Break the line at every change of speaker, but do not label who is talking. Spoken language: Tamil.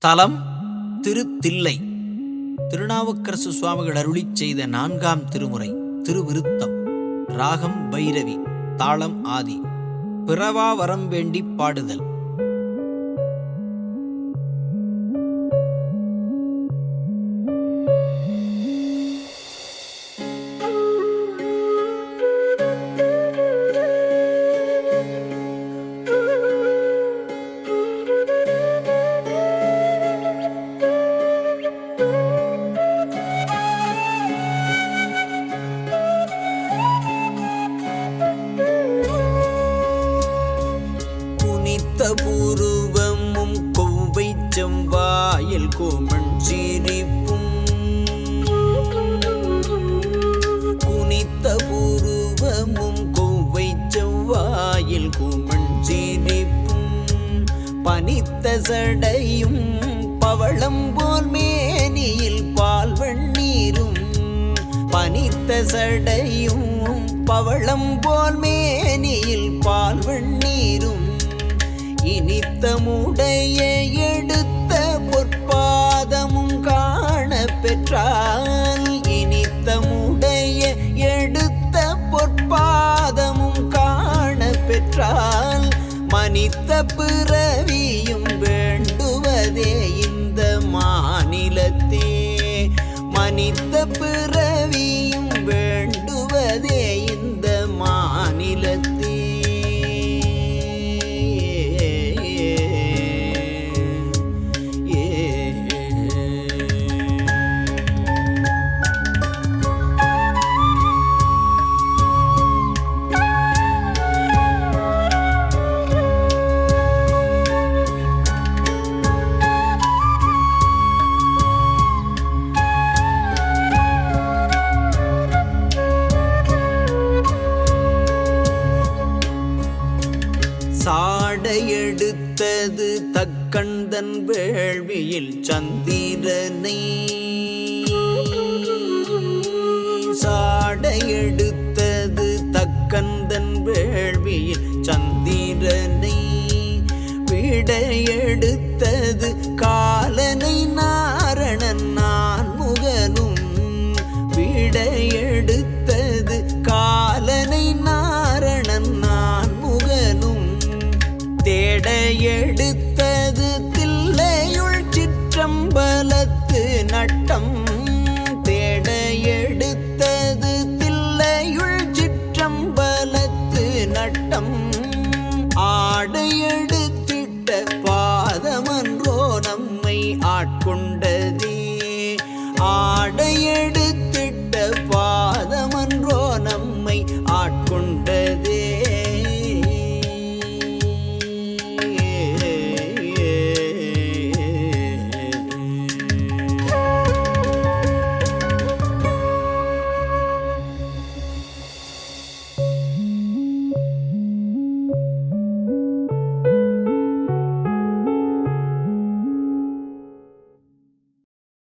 தலம் திருத்தில்லை. திருநாவுக்கரசு சுவாமிகள் அருளிச் செய்த 4ஆம் திருமுறை திருவிருத்தம். ராகம் பைரவி, தாளம் ஆதி. பிறவா வரம் வேண்டிப் பாடுதல்.
பூருவமும் கொவ்வை செவ்வாயில் கோமண் சிரிப்பும், குனித்த பூருவமும் கொவ்வை செவ்வாயில் கோமண் சிரிப்பும், பனித்த சடையும் பவளம் போல் மேனியில் பால் வெண்ணீரும், பனித்த சடையும் பவளம் போல் மேனியில் பால் வெண்ணீரும், இனித்தமுடைய எடுத்த பொற்பாதமும் காண பெற்றால், இனித்தமுடைய எடுத்த பொற்பாதமும் காண பெற்றால், மனித்த பிறவியும் வேண்டுவதே இந்த மாநிலத்தே, மனித்த பிறவியும் வேண்டுவதே இந்த மாநிலத்தே. சாடையெடுத்தது தக்கண்தன் வேள்வியில் சந்திரனை, சாடையெடுத்தது தக்கண்தன் வேள்வியில் சந்திரனை, விடையெடுத்தது காலனை நாரணன் நான் முகனும், விடையெடுத்தது காலனை நாரணன் நான் முகனும், தேடையெடுத்தது தில்லையுள் சிற்றம்பலத்து நட்டம், தேடையெடுத்தது தில்லையுள் சிற்றம்பலத்து நட்டம், ஆடையெடுத்திட்ட பாதமன்றோ நம்மை ஆட்கொண்ட